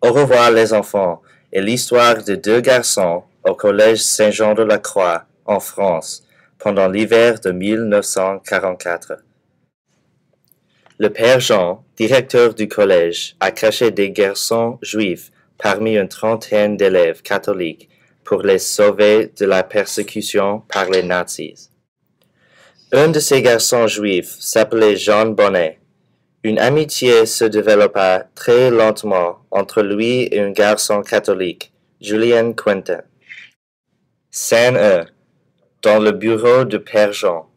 Au revoir les enfants et l'histoire de deux garçons au collège Saint-Jean-de-la-Croix en France pendant l'hiver de 1944. Le père Jean, directeur du collège, a caché des garçons juifs parmi une trentaine d'élèves catholiques pour les sauver de la persécution par les nazis. Un de ces garçons juifs s'appelait Jean Bonnet. Une amitié se développa très lentement entre lui et un garçon catholique, Julien Quentin. Scène 1. Dans le bureau de Père Jean.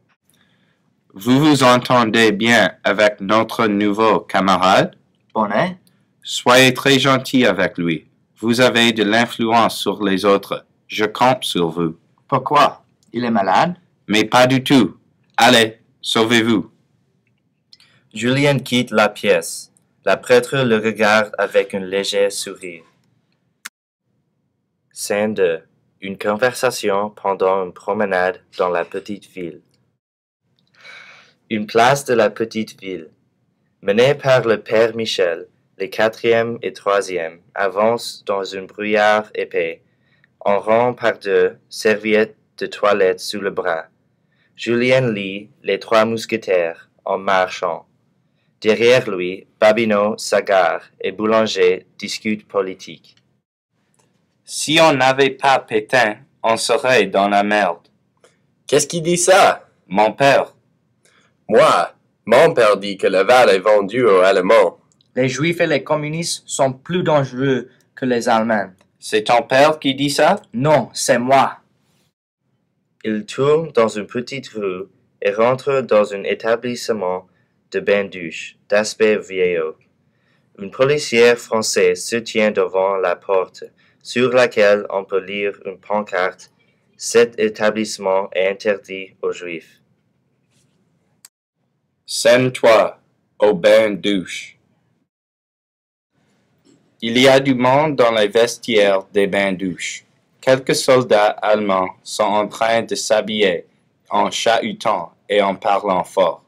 Vous vous entendez bien avec notre nouveau camarade? Bonnet? Soyez très gentil avec lui. Vous avez de l'influence sur les autres. Je compte sur vous. Pourquoi? Il est malade? Mais pas du tout. Allez, sauvez-vous. Julien quitte la pièce. La prêtre le regarde avec un léger sourire. Scène 2. Une conversation pendant une promenade dans la petite ville. Une place de la petite ville. Menée par le père Michel, les 4e et 3e avancent dans un brouillard épais, en rang par deux, serviettes de toilette sous le bras. Julien lit Les Trois Mousquetaires en marchant. Derrière lui, Babineau, Sagard et Boulanger discutent politique. Si on n'avait pas Pétain, on serait dans la merde. Qu'est-ce qui dit ça? Mon père. Moi, mon père dit que Laval est vendu aux Allemands. Les Juifs et les communistes sont plus dangereux que les Allemands. C'est ton père qui dit ça? Non, c'est moi. Il tourne dans une petite rue et rentre dans un établissement de bain-douche d'aspect vieillot. Une policière française se tient devant la porte, sur laquelle on peut lire une pancarte « Cet établissement est interdit aux Juifs ». Scène 3. Au bain-douche. Il y a du monde dans les vestiaires des bains-douches. Quelques soldats allemands sont en train de s'habiller en chahutant et en parlant fort.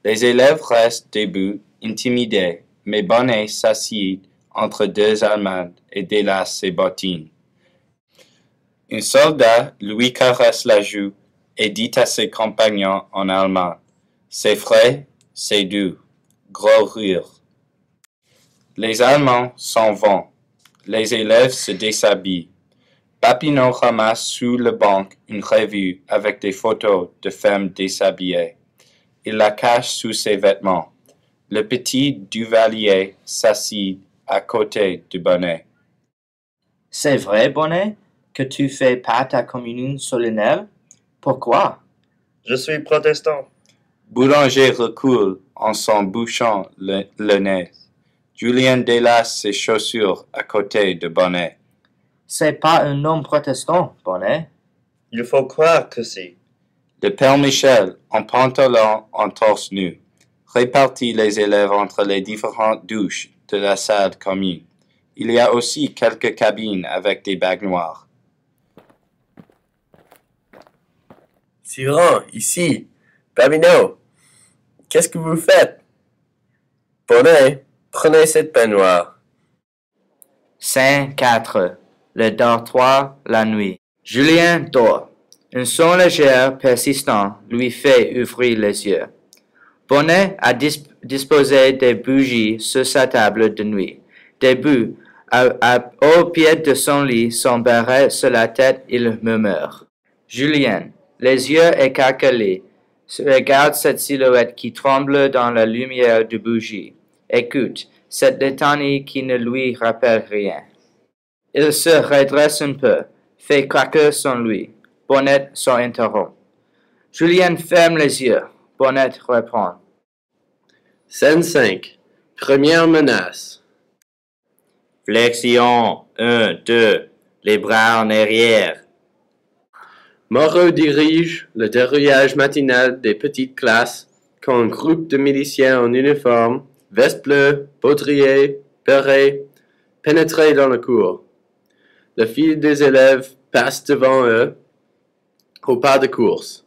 Les élèves restent debout, intimidés, mais Bonnet s'assied entre deux Allemands et délace ses bottines. Un soldat lui caresse la joue et dit à ses compagnons en allemand: « C'est frais, c'est doux. » Gros rire. Les Allemands s'en vont. Les élèves se déshabillent. Papineau ramasse sous le banc une revue avec des photos de femmes déshabillées. Il la cache sous ses vêtements. Le petit Duvalier s'assit à côté de Bonnet. C'est vrai, Bonnet, que tu fais pas ta communion solennelle? Pourquoi? Je suis protestant. Boulanger recule en s'en bouchant le nez. Julien délace ses chaussures à côté de Bonnet. C'est pas un homme protestant, Bonnet. Il faut croire que si. Le père Michel, en pantalon en torse nu, répartit les élèves entre les différentes douches de la salle commune. Il y a aussi quelques cabines avec des bagues noires. Tyran, ici. Babineau, qu'est-ce que vous faites? Bonnet, prenez cette peignoir. Scène 4. Le dortoir, la nuit. Julien dort. Un son léger persistant lui fait ouvrir les yeux. Bonnet a disposé des bougies sur sa table de nuit. Debout, au pied de son lit, son béret sur la tête, il murmure. Julien, les yeux écarquillés, regarde cette silhouette qui tremble dans la lumière de bougie. Écoute cette litanie qui ne lui rappelle rien. Il se redresse un peu, fait craquer son lit. Bonnet s'en interrompt. Julien ferme les yeux. Bonnet reprend. Scène 5. Première menace. Flexion. 1, 2. Les bras en arrière. Moreau dirige le dérouillage matinal des petites classes quand un groupe de miliciens en uniforme, veste bleue, baudrier, béret, pénétrait dans la cour. Le fil des élèves passe devant eux au pas de course.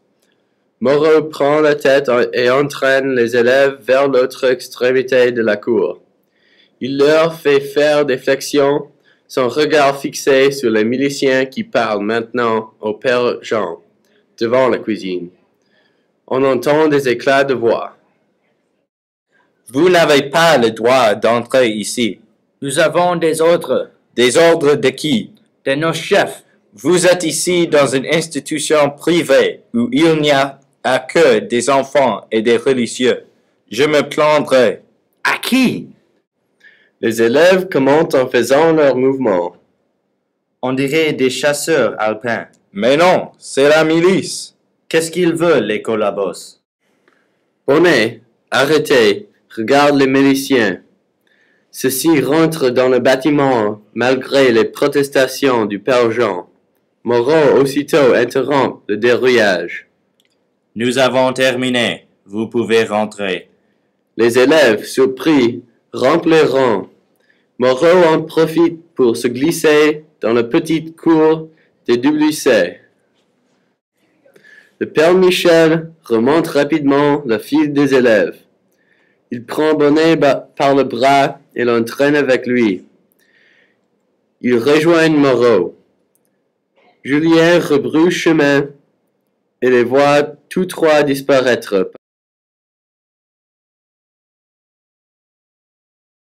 Moreau prend la tête et entraîne les élèves vers l'autre extrémité de la cour. Il leur fait faire des flexions, son regard fixé sur les miliciens qui parlent maintenant au père Jean, devant la cuisine. On entend des éclats de voix. Vous n'avez pas le droit d'entrer ici. Nous avons des ordres Des ordres de qui? de nos chefs. Vous êtes ici dans une institution privée où il n'y a que des enfants et des religieux. Je me plaindrai. À qui? Les élèves commentent en faisant leurs mouvements. On dirait des chasseurs alpins. Mais non, c'est la milice. Qu'est-ce qu'ils veulent, les collabos? Bonnet, arrêtez, regarde les miliciens. Ceux-ci rentrent dans le bâtiment malgré les protestations du père Jean. Moreau aussitôt interrompt le dérouillage. Nous avons terminé. Vous pouvez rentrer. Les élèves, surpris, rompent les rangs. Moreau en profite pour se glisser dans la petite cour des WC. Le père Michel remonte rapidement la file des élèves. Il prend Bonnet par le bras et l'entraîne avec lui. Ils rejoignent Moreau. Julien rebrousse chemin et les voit tous trois disparaître